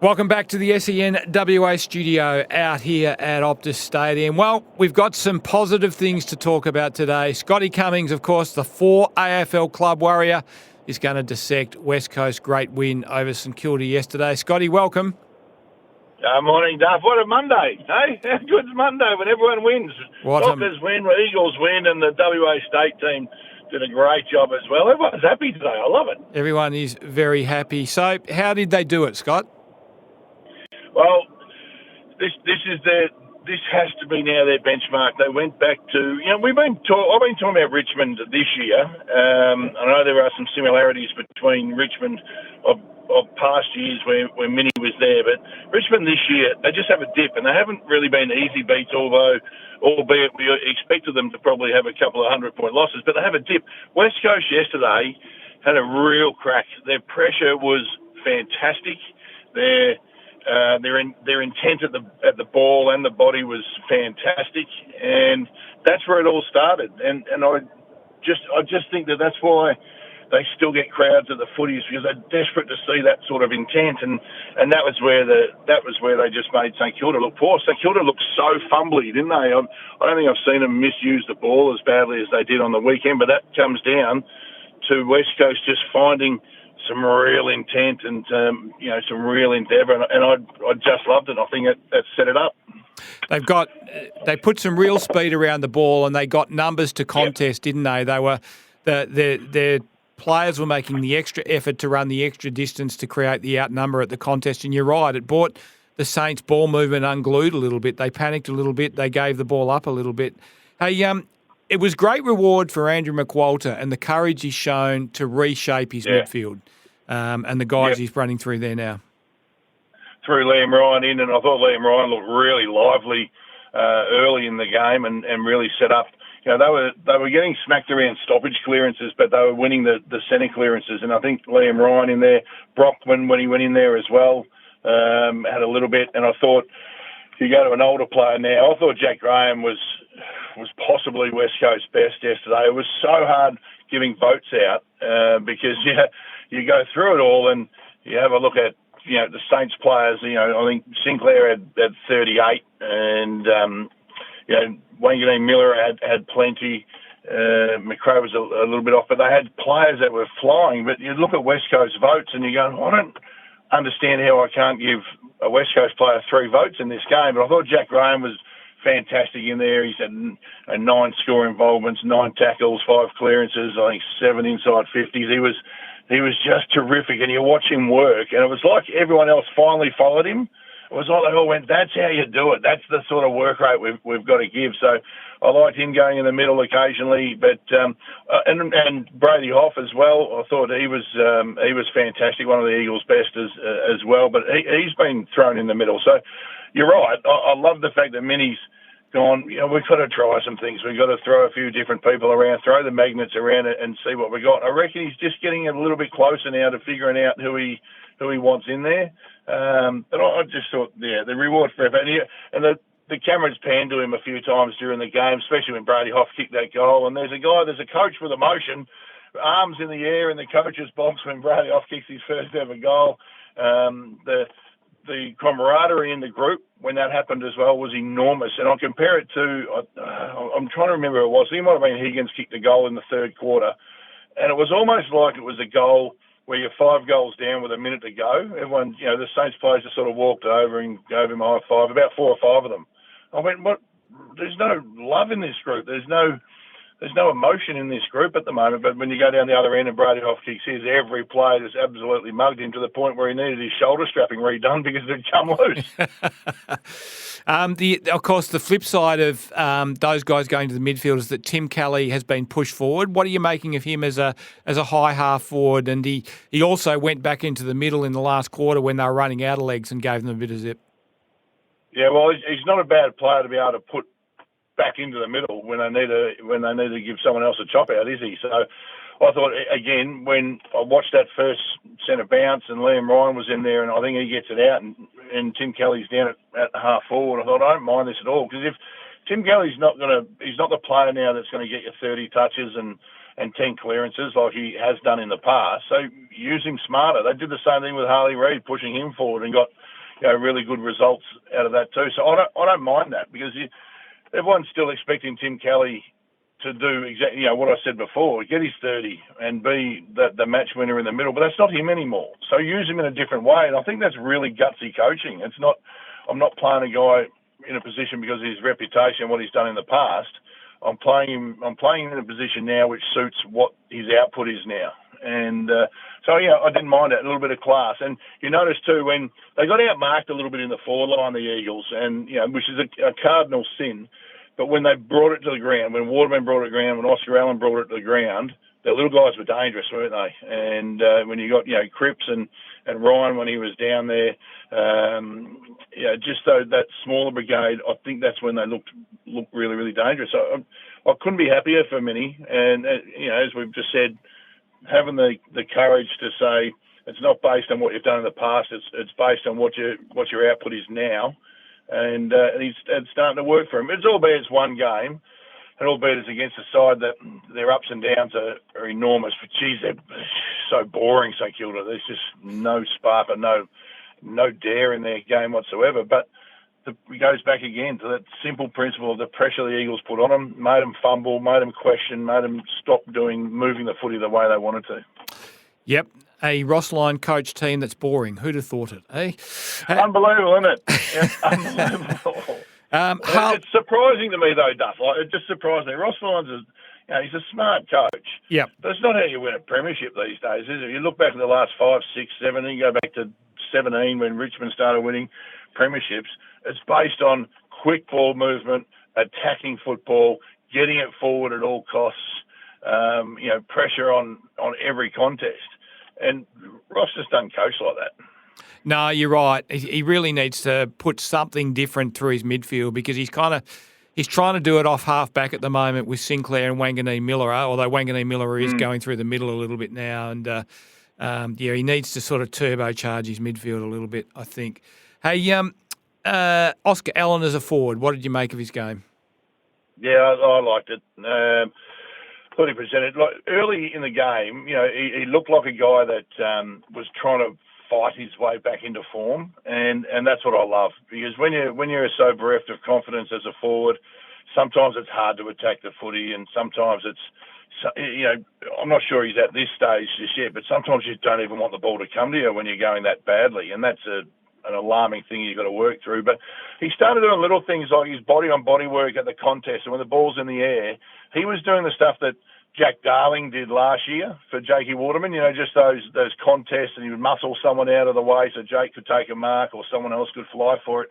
Welcome back to the SEN WA studio out here at Optus Stadium. Well, we've got some positive things to talk about today. Scotty Cummings, of course, the 4 AFL club warrior, is going to dissect West Coast's great win over St Kilda yesterday. Scotty, welcome. Morning, Duff. What a Monday, eh? How good's Monday when everyone wins? Dockers win, Eagles win, and the WA state team did a great job as well. Everyone's happy today. I love it. Everyone is very happy. So how did they do it, Scott? Well, this has to be now their benchmark. They went back to, I've been talking about Richmond this year. I know there are some similarities between Richmond of past years where Minnie was there, but Richmond this year, they just have a dip, and they haven't really been easy beats, albeit we expected them to probably have a couple of 100-point losses, but they have a dip. West Coast yesterday had a real crack. Their pressure was fantastic. Their intent at the ball and the body was fantastic, and that's where it all started. And I just think that's why they still get crowds at the footies, because they're desperate to see that sort of intent, and that was where they just made St Kilda look poor. St Kilda looked so fumbly, didn't they? I don't think I've seen them misuse the ball as badly as they did on the weekend, but that comes down to West Coast just finding some real intent and some real endeavour, and I just loved it. I think that set it up. They put some real speed around the ball, and they got numbers to contest, didn't they? They were their players were making the extra effort to run the extra distance to create the outnumber at the contest. And you're right, it brought the Saints' ball movement unglued a little bit. They panicked a little bit. They gave the ball up a little bit. Hey, it was great reward for Andrew McWalter and the courage he's shown to reshape his midfield and the guys he's running through there now. Threw Liam Ryan in, and I thought Liam Ryan looked really lively early in the game and really set up. They were getting smacked around stoppage clearances, but they were winning the centre clearances. And I think Liam Ryan in there, Brockman when he went in there as well, had a little bit. And I thought, if you go to an older player now, I thought Jack Graham was possibly West Coast's best yesterday. It was so hard giving votes out because you go through it all and you have a look at the Saints players. I think Sinclair had 38 and Wanganeen Miller had plenty. McRae was a little bit off, but they had players that were flying. But you look at West Coast votes and you go, I don't understand how I can't give a West Coast player 3 votes in this game. But I thought Jack Graham was fantastic in there. He's had 9 score involvements, 9 tackles, 5 clearances, I think 7 inside 50s. He was just terrific, and you watch him work, and it was like everyone else finally followed him. It was like they all went, that's how you do it. That's the sort of work rate we've got to give. So I liked him going in the middle occasionally, but and Brady Hoff as well. I thought he was fantastic, one of the Eagles' best as well. But he's been thrown in the middle. So you're right. I love the fact that Minnie's gone, we've got to try some things. We've got to throw a few different people around, throw the magnets around it and see what we got. I reckon he's just getting a little bit closer now to figuring out who he wants in there. But I just thought, the reward for effort. And the cameras panned to him a few times during the game, especially when Brady Hoff kicked that goal. And there's a coach with emotion, arms in the air in the coach's box when Brady Hoff kicks his first ever goal. The camaraderie in the group when that happened as well was enormous. And I'll compare it to, I'm trying to remember who it was. It might have been Higgins kicked the goal in the third quarter. And it was almost like it was a goal where you're 5 goals down with a minute to go. Everyone, the Saints players just sort of walked over and gave him a high five, about 4 or 5 of them. I went, what? There's no love in this group. There's no emotion in this group at the moment. But when you go down the other end and Brady Hoff kicks his, every player just absolutely mugged him to the point where he needed his shoulder strapping redone because it had come loose. Of course, the flip side of those guys going to the midfield is that Tim Kelly has been pushed forward. What are you making of him as a high half forward? And he also went back into the middle in the last quarter when they were running out of legs and gave them a bit of zip. Yeah, well, he's not a bad player to be able to put back into the middle when they need to give someone else a chop out, is he? So I thought, again, when I watched that first centre bounce and Liam Ryan was in there and I think he gets it out and Tim Kelly's down at half forward, I thought, I don't mind this at all, because if Tim Kelly's he's not the player now that's going to get you 30 touches and and 10 clearances like he has done in the past. So use him smarter. They did the same thing with Harley Reid, pushing him forward and got really good results out of that too. So I don't mind that, because everyone's still expecting Tim Kelly to do exactly what I said before, get his 30 and be the match winner in the middle. But that's not him anymore. So use him in a different way. And I think that's really gutsy coaching. I'm not playing a guy in a position because of his reputation, what he's done in the past. I'm playing him in a position now which suits what his output is now. And so I didn't mind that, a little bit of class. And you notice too, when they got outmarked a little bit in the forward line, the Eagles, and which is a cardinal sin. But when they brought it to the ground, when Waterman brought it to the ground, when Oscar Allen brought it to the ground, the little guys were dangerous, weren't they? And when you got Cripps and Ryan when he was down there, just that smaller brigade, I think that's when they looked really, really dangerous. So I couldn't be happier for Minnie. And as we've just said, having the courage to say it's not based on what you've done in the past, it's based on what your output is now. And it's starting to work for him. It's albeit it's one game, and albeit it's against a side that their ups and downs are enormous. But geez, they're so boring, St Kilda. There's just no spark and no dare in their game whatsoever. But it goes back again to that simple principle of the pressure the Eagles put on them, made them fumble, made them question, made them stop moving the footy the way they wanted to. Yep. A Ross Lyon coach team that's boring. Who'd have thought it, eh? Unbelievable, isn't it? Yeah, unbelievable. It's surprising to me, though, Duff. It just surprised me. Ross Lyon's he's a smart coach. Yeah. But it's not how you win a premiership these days, is it? You look back at the last 5, 6, 7, and you go back to 17 when Richmond started winning premierships. It's based on quick ball movement, attacking football, getting it forward at all costs, pressure on every contest. And Ross just doesn't coach like that. No, you're right. He really needs to put something different through his midfield, because he's trying to do it off half back at the moment with Sinclair and Wanganeen Miller, although Wanganeen Miller is going through the middle a little bit now. And, he needs to sort of turbocharge his midfield a little bit, I think. Hey, Oscar Allen as a forward, what did you make of his game? Yeah, I liked it. Thought he presented early in the game. He looked like a guy that was trying to fight his way back into form, and that's what I love, because when you're so bereft of confidence as a forward, sometimes it's hard to attack the footy, and sometimes I'm not sure he's at this stage just yet, but sometimes you don't even want the ball to come to you when you're going that badly, and that's an alarming thing you've got to work through. But he started doing little things like his body-on-body work at the contest, and when the ball's in the air, he was doing the stuff that Jack Darling did last year for Jakey Waterman, just those contests, and he would muscle someone out of the way so Jake could take a mark or someone else could fly for it.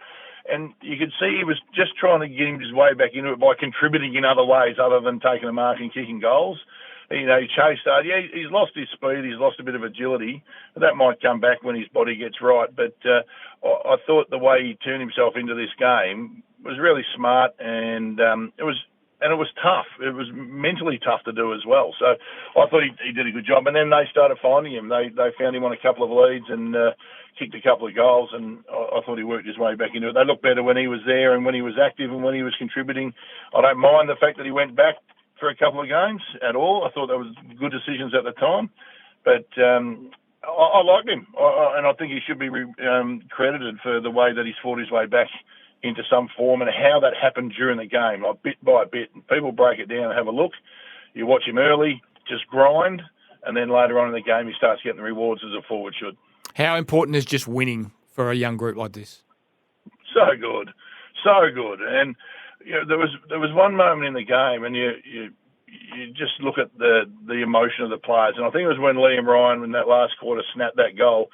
And you could see he was just trying to get his way back into it by contributing in other ways other than taking a mark and kicking goals. He chased hard. Yeah, he's lost his speed. He's lost a bit of agility. That might come back when his body gets right. But I thought the way he turned himself into this game was really smart, and it was tough. It was mentally tough to do as well. So I thought he did a good job. And then they started finding him. They found him on a couple of leads and kicked a couple of goals, and I thought he worked his way back into it. They looked better when he was there and when he was active and when he was contributing. I don't mind the fact that he went back for a couple of games at all. I thought that was good decisions at the time. But I liked him, and I think he should be credited for the way that he's fought his way back into some form and how that happened during the game, like bit by bit. And people break it down and have a look. You watch him early, just grind, and then later on in the game he starts getting the rewards as a forward should. How important is just winning for a young group like this? So good. And there was one moment in the game, and you just look at the emotion of the players, and I think it was when Liam Ryan in that last quarter snapped that goal.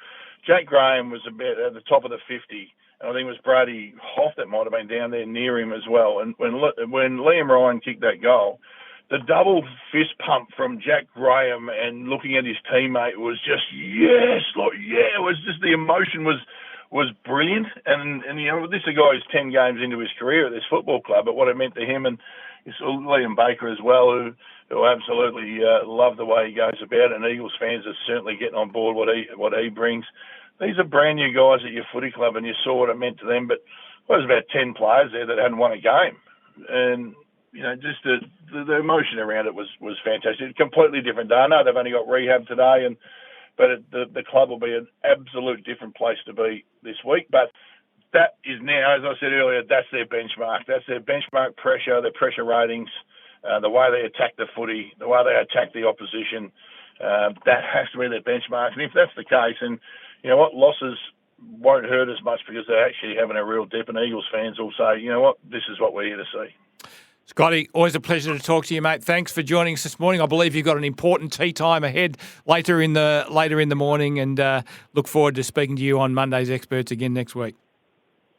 Jack Graham was a bit at the top of the 50. And I think it was Brady Hoff that might have been down there near him as well. And when Liam Ryan kicked that goal, the double fist pump from Jack Graham and looking at his teammate was just, yes, it was just, the emotion was brilliant. And this is a guy who's 10 games into his career at this football club, but what it meant to him, and Liam Baker as well, who absolutely love the way he goes about it, and Eagles fans are certainly getting on board what he brings. These are brand new guys at your footy club, and you saw what it meant to them. But there was about 10 players there that hadn't won a game, and just to the emotion around it was fantastic. Completely different day. I know they've only got rehab today, but the club will be an absolute different place to be this week. But that is now, as I said earlier, that's their benchmark. That's their benchmark pressure, their pressure ratings, the way they attack the footy, the way they attack the opposition. That has to be their benchmark. And if that's the case, and you know what, losses won't hurt as much because they're actually having a real dip, and Eagles fans will say, you know what, this is what we're here to see. Scotty, always a pleasure to talk to you, mate. Thanks for joining us this morning. I believe you've got an important tea time ahead later in the morning, and look forward to speaking to you on Monday's Experts again next week.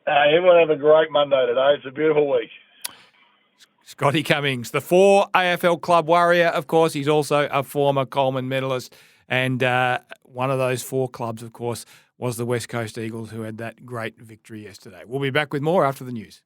Everyone have a great Monday today. It's a beautiful week. Scotty Cummings, the 4 AFL club warrior, of course. He's also a former Coleman medalist, and one of those 4 clubs, of course, was the West Coast Eagles, who had that great victory yesterday. We'll be back with more after the news.